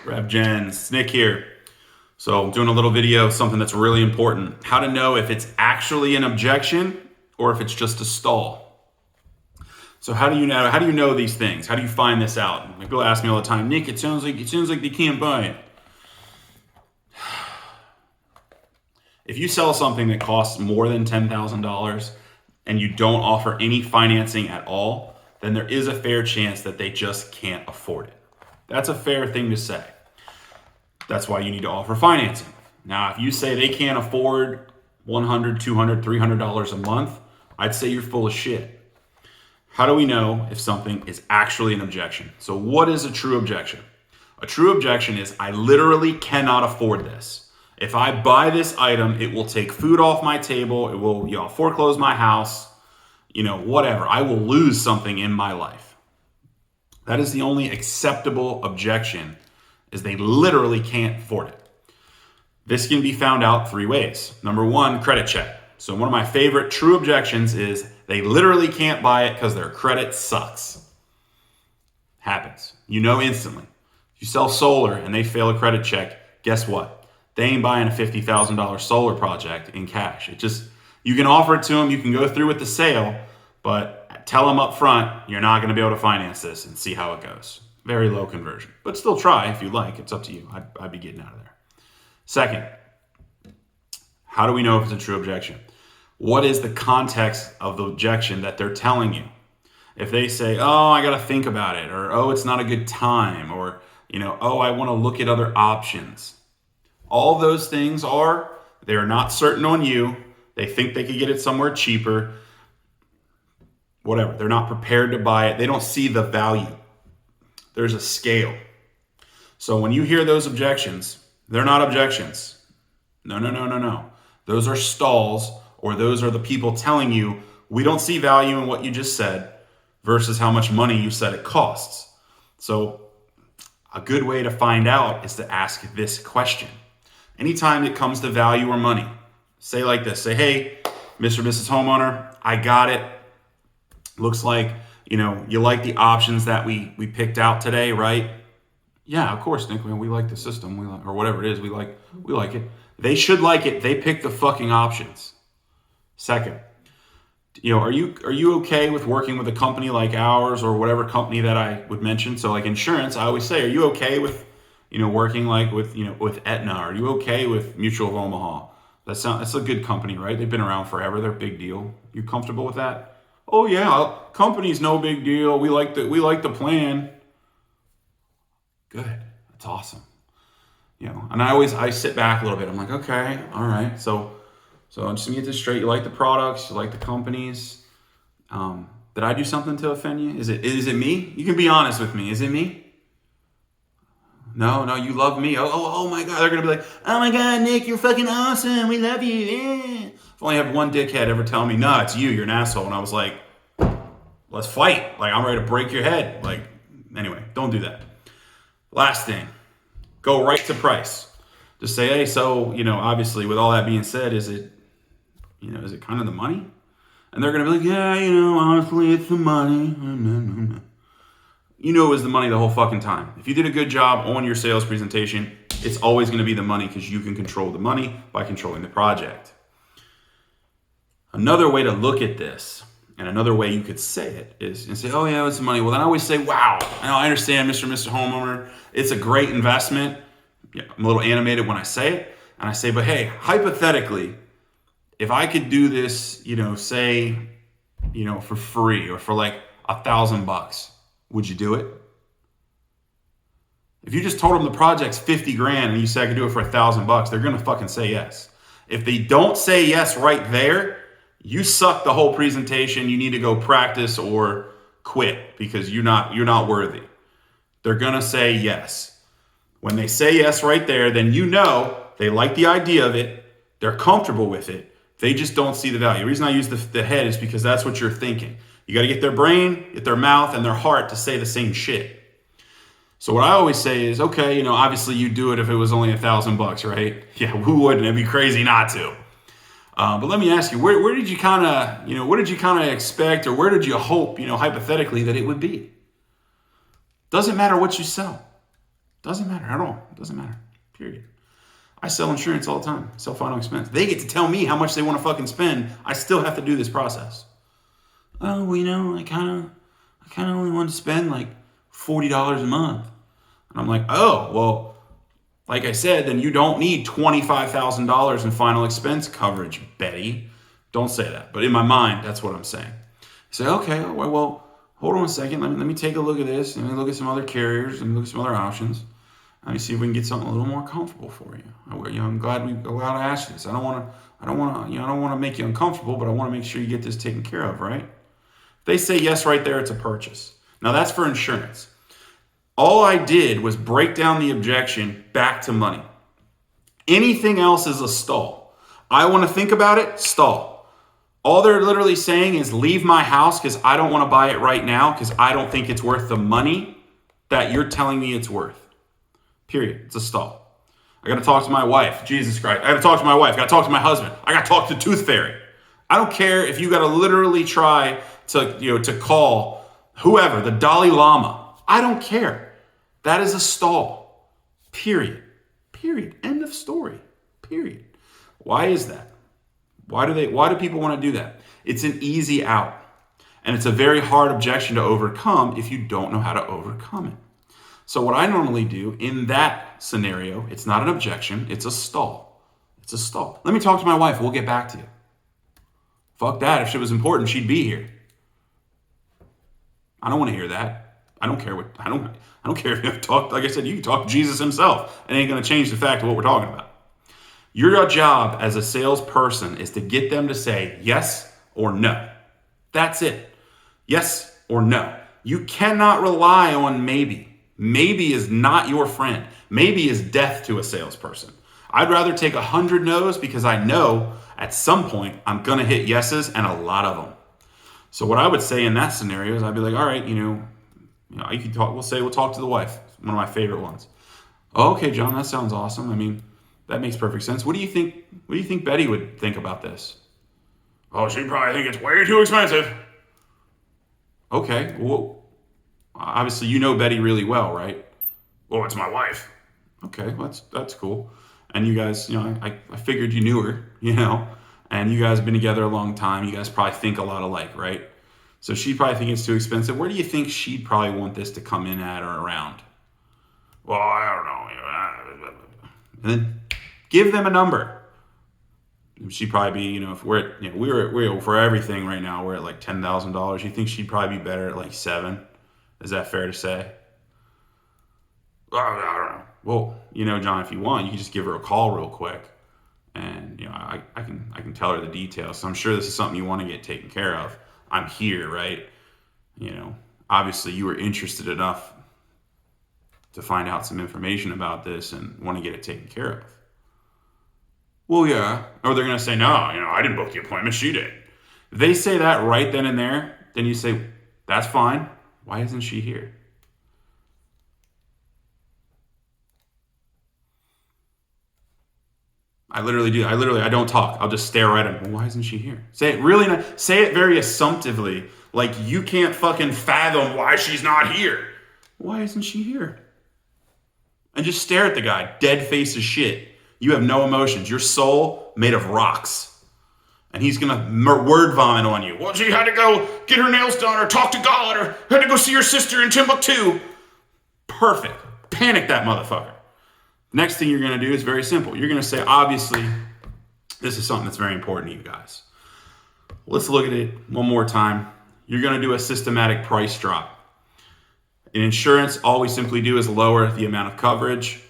Objections, Nick here. So I'm doing a little video, something that's really important. How to know if it's actually an objection or if it's just a stall. So how do you know these things? How do you find this out? Like people ask me all the time, Nick, it sounds like they can't buy it. If you sell something that costs more than $10,000 and you don't offer any financing at all, then there is a fair chance that they just can't afford it. That's a fair thing to say. That's why you need to offer financing. Now, if you say they can't afford $100, $200, $300 a month, I'd say you're full of shit. How do we know if something is actually an objection? So what is a true objection? A true objection is I literally cannot afford this. If I buy this item, it will take food off my table. It will, foreclose my house, whatever. I will lose something in my life. That is the only acceptable objection, is they literally can't afford it. This can be found out three ways. Number one, credit check. So one of my favorite true objections is they literally can't buy it because their credit sucks. Happens. You know instantly. If you sell solar and they fail a credit check, guess what? They ain't buying a $50,000 solar project in cash. You can offer it to them, you can go through with the sale, but tell them up front, you're not going to be able to finance this, and see how it goes. Very low conversion, but still try if you like. It's up to you. I'd be getting out of there. Second, how do we know if it's a true objection? What is the context of the objection that they're telling you? If they say, oh, I got to think about it, or oh, it's not a good time, or oh, I want to look at other options. All those things they're not certain on you. They think they could get it somewhere cheaper. Whatever. They're not prepared to buy it. They don't see the value. There's a scale. So when you hear those objections, they're not objections. No. Those are stalls, or those are the people telling you, we don't see value in what you just said versus how much money you said it costs. So a good way to find out is to ask this question. Anytime it comes to value or money, say like this. Say, hey, Mr. and Mrs. Homeowner, I got it. Looks like, you like the options that we picked out today, right? Yeah, of course, Nick. We like the system, or whatever it is. We like it. They should like it. They picked the fucking options. Second, are you okay with working with a company like ours or whatever company that I would mention? So like insurance, I always say, are you okay with working like with Aetna? Are you okay with Mutual of Omaha? That's a good company, right? They've been around forever. They're a big deal. You comfortable with that? Oh yeah, company's no big deal. We like the plan. Good. That's awesome. And I sit back a little bit. I'm like, okay, all right. So I'm just gonna get this straight. You like the products, you like the companies. Did I do something to offend you? Is it me? You can be honest with me. Is it me? No, you love me. Oh my God. They're going to be like, oh my God, Nick, you're fucking awesome. We love you. Yeah. I've only had one dickhead ever tell me, no, it's you. You're an asshole. And I was like, let's fight. Like, I'm ready to break your head. Like, anyway, don't do that. Last thing, go right to price. Just say, hey, so, obviously with all that being said, is it kind of the money? And they're going to be like, yeah, honestly, it's the money. It was the money the whole fucking time. If you did a good job on your sales presentation, it's always going to be the money because you can control the money by controlling the project. Another way to look at this, and another way you could say it, is and say, oh yeah, it's the money. Well, then I always say, wow, I understand, Mr. and Mr. Homeowner. It's a great investment. Yeah, I'm a little animated when I say it. And I say, but hey, hypothetically, if I could do this, say, for free or for like $1,000, would you do it? If you just told them the project's 50 grand and you said I could do it for $1,000, they're going to fucking say yes. If they don't say yes right there, you suck the whole presentation. You need to go practice or quit because you're not worthy. They're going to say yes. When they say yes right there, then they like the idea of it. They're comfortable with it. They just don't see the value. The reason I use the head is because that's what you're thinking. You got to get their brain, get their mouth, and their heart to say the same shit. So what I always say is, okay, obviously you do it if it was only $1,000, right? Yeah, who wouldn't? It'd be crazy not to. But let me ask you, where did you kind of, expect, or where did you hope, hypothetically, that it would be? Doesn't matter what you sell. Doesn't matter at all. Doesn't matter. Period. I sell insurance all the time. I sell final expense. They get to tell me how much they want to fucking spend. I still have to do this process. Oh, well, I kind of only want to spend like $40 a month. And I'm like, oh, well, like I said, then you don't need $25,000 in final expense coverage, Betty. Don't say that. But in my mind, that's what I'm saying. I say, okay, well, hold on a second. Let me take a look at this. Let me look at some other carriers. Let me look at some other options. Let me see if we can get something a little more comfortable for you. I'm glad I asked this. I don't want to make you uncomfortable, but I want to make sure you get this taken care of, right? If they say yes right there, it's a purchase. Now that's for insurance. All I did was break down the objection back to money. Anything else is a stall. I want to think about it, stall. All they're literally saying is leave my house because I don't want to buy it right now because I don't think it's worth the money that you're telling me it's worth. Period. It's a stall. I got to talk to my wife. Jesus Christ. I got to talk to my wife. I got to talk to my husband. I got to talk to Tooth Fairy. I don't care if you got to literally try to call whoever, the Dalai Lama. I don't care. That is a stall. Period. Period. End of story. Period. Why is that? Why do people want to do that? It's an easy out. And it's a very hard objection to overcome if you don't know how to overcome it. So what I normally do in that scenario, it's not an objection, it's a stall. It's a stall. Let me talk to my wife, we'll get back to you. Fuck that, if shit was important, she'd be here. I don't want to hear that. I don't care if you talk, like I said, you can talk to Jesus himself. It ain't gonna change the fact of what we're talking about. Your job as a salesperson is to get them to say yes or no. That's it. Yes or no. You cannot rely on maybe. Maybe is not your friend. Maybe is death to a salesperson. I'd rather take 100 no's because I know at some point I'm going to hit yeses and a lot of them. So what I would say in that scenario is I'd be like, all right, you can talk. We'll talk to the wife. One of my favorite ones. Oh, okay, John, that sounds awesome. I mean, that makes perfect sense. What do you think Betty would think about this? Oh, she'd probably think it's way too expensive. Okay, well, obviously you know Betty really well, right? Well, it's my wife. Okay, that's cool. And you guys, I figured you knew her, and you guys have been together a long time. You guys probably think a lot alike, right? So she'd probably think it's too expensive. Where do you think she'd probably want this to come in at or around? Well, I don't know. And then give them a number. She'd probably be, if we're at, we're for everything right now, we're at like $10,000. You think she'd probably be better at like $7,000? Is that fair to say? Well, I don't know. Well, John, if you want, you can just give her a call real quick, and I can tell her the details. So I'm sure this is something you want to get taken care of. I'm here, right? Obviously you were interested enough to find out some information about this and want to get it taken care of. Well, yeah. Or they're going to say, no, I didn't book the appointment. She did. If they say that right then and there, then you say, that's fine. Why isn't she here? I literally do. I don't talk. I'll just stare at him. Well, why isn't she here? Say it very assumptively, like you can't fucking fathom why she's not here. Why isn't she here? And just stare at the guy, dead face as shit. You have no emotions. Your soul made of rocks. And he's going to word vomit on you. Well, she had to go get her nails done or talk to God or had to go see her sister in Timbuktu. Perfect. Panic that motherfucker. Next thing you're going to do is very simple. You're going to say, obviously, this is something that's very important to you guys. Let's look at it one more time. You're going to do a systematic price drop. In insurance, all we simply do is lower the amount of coverage.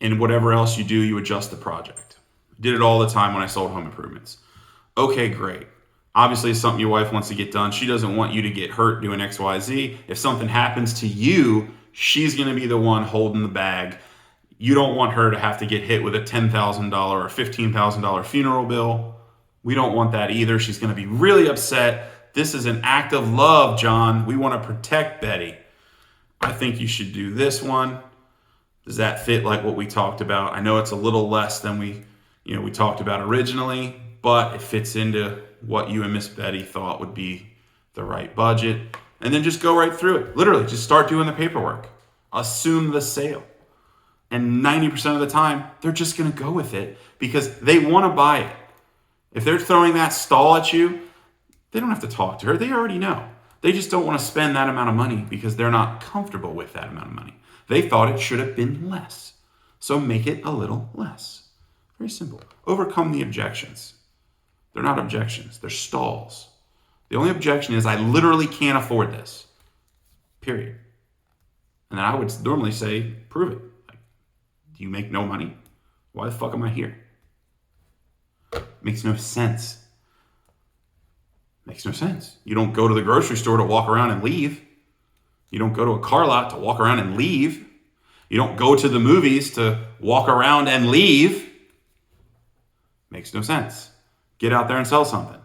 And whatever else you do, you adjust the project. Did it all the time when I sold home improvements. Okay, great. Obviously, it's something your wife wants to get done. She doesn't want you to get hurt doing X, Y, Z. If something happens to you, she's going to be the one holding the bag. You don't want her to have to get hit with a $10,000 or $15,000 funeral bill. We don't want that either. She's going to be really upset. This is an act of love, John. We want to protect Betty. I think you should do this one. Does that fit like what we talked about? I know it's a little less than we talked about originally, but it fits into what you and Miss Betty thought would be the right budget. And then just go right through it. Literally, just start doing the paperwork. assume the sale. And 90% of the time, they're just going to go with it because they want to buy it. If they're throwing that stall at you, they don't have to talk to her. They already know. They just don't want to spend that amount of money because they're not comfortable with that amount of money. They thought it should have been less. So make it a little less. Very simple. Overcome the objections. They're not objections. They're stalls. The only objection is I literally can't afford this. Period. And then I would normally say, prove it. Do you make no money? Why the fuck am I here? Makes no sense. Makes no sense. You don't go to the grocery store to walk around and leave. You don't go to a car lot to walk around and leave. You don't go to the movies to walk around and leave. Makes no sense. Get out there and sell something.